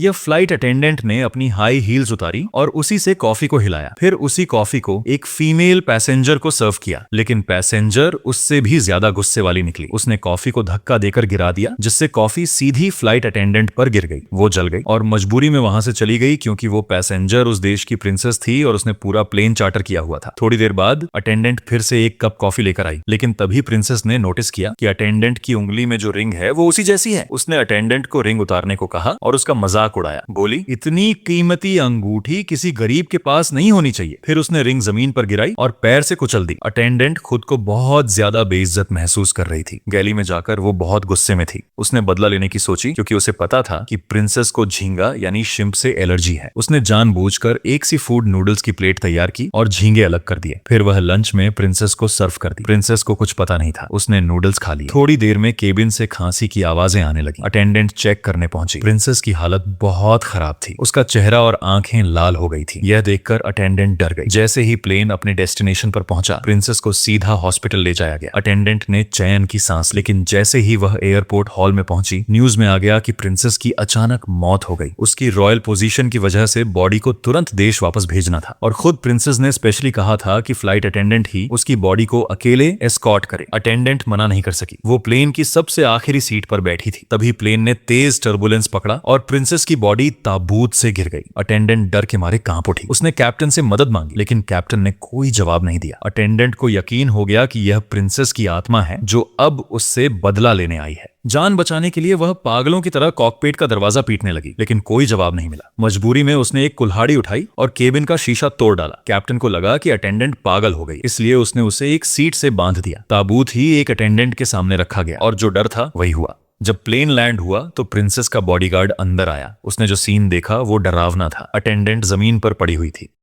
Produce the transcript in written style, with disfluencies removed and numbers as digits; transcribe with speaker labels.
Speaker 1: यह flight attendant ने अपनी हाई हील्स उतारी और उसी से कॉफी को हिलाया। फिर उसी कॉफी को एक फीमेल पैसेंजर को सर्व किया, लेकिन पैसेंजर उससे भी ज्यादा गुस्से वाली निकली। उसने कॉफी को धक्का देकर गिरा दिया, जिससे कॉफी सीधी फ्लाइट अटेंडेंट पर गिर गई। वो जल गई और मजबूरी में वहां से चली गई, क्योंकि वो पैसेंजर उस देश की प्रिंसेस थी और उसने पूरा प्लेन चार्टर किया हुआ था। थोड़ी देर बाद अटेंडेंट फिर से एक कप कॉफी लेकर आई, लेकिन तभी प्रिंसेस ने नोटिस किया कि अटेंडेंट की उंगली में जो रिंग है वो उसी जैसी है। उसने अटेंडेंट को रिंग उतारने को कहा और उसका मजाक उड़ाया। बोली, इतनी कीमती अंगूठी किसी गरीब के पास नहीं होनी चाहिए। फिर उसने रिंग जमीन पर गिराई और पैर से कुचल दी। अटेंडेंट खुद को बहुत ज्यादा बेइज्जत महसूस कर रही थी। गैली में जाकर वो बहुत गुस्से में थी। उसने बदला लेने की सोची, क्योंकि उसे पता था कि प्रिंसेस को झींगा यानी शिम्प से एलर्जी है। उसने जानबूझकर एक सी फूड नूडल्स की प्लेट तैयार की और झींगे अलग कर दिए। फिर वह लंच में प्रिंसेस को सर्व कर दी। प्रिंसेस को कुछ पता नहीं था। उसने नूडल्स खा लिए। थोड़ी देर में केबिन से खांसी की आवाजें आने लगी। अटेंडेंट चेक करने पहुंची। प्रिंसेस की हालत बहुत खराब थी। उसका चेहरा और आंखें लाल हो गई थी। यह देखकर अटेंडेंट डर गई। जैसे ही प्लेन अपने डेस्टिनेशन पर पहुंचा, प्रिंसेस को सीधा हॉस्पिटल ले जाया गया। अटेंडेंट ने चैन की सांस, लेकिन जैसे ही वह एयरपोर्ट हॉल में पहुंची, न्यूज में आ गया कि प्रिंसेस की अचानक मौत हो गई। उसकी रॉयल पोजीशन की वजह से बॉडी को तुरंत देश वापस भेजना था और खुद प्रिंसेस ने स्पेशली कहा था कि फ्लाइट अटेंडेंट ही उसकी बॉडी को अकेले एस्कॉर्ट करे। अटेंडेंट मना नहीं कर सकी। वो प्लेन की सबसे आखिरी सीट पर बैठी थी। तभी प्लेन ने तेज टर्बुलेंस पकड़ा और प्रिंसेस की बॉडी ताबूत से गिर गई। अटेंडेंट डर के मारे कांप उठी। उसने कैप्टन से मदद मांगी, लेकिन कैप्टन ने कोई जवाब नहीं दिया। अटेंडेंट को यकीन हो गया कि यह प्रिंसेस की आत्मा है जो अब उससे बदला लेने आई है। जान बचाने के लिए वह पागलों की तरह कॉकपिट का दरवाजा पीटने लगी, लेकिन कोई जवाब नहीं मिला। मजबूरी में उसने एक कुल्हाड़ी उठाई और केबिन का शीशा तोड़ डाला। कैप्टन को लगा कि अटेंडेंट पागल हो गई, इसलिए उसने उसे एक सीट से बांध दिया। ताबूत ही एक अटेंडेंट के सामने रखा गया और जो डर था वही हुआ। जब प्लेन लैंड हुआ तो प्रिंसेस का बॉडीगार्ड अंदर आया। उसने जो सीन देखा वो डरावना था। अटेंडेंट जमीन पर पड़ी हुई थी।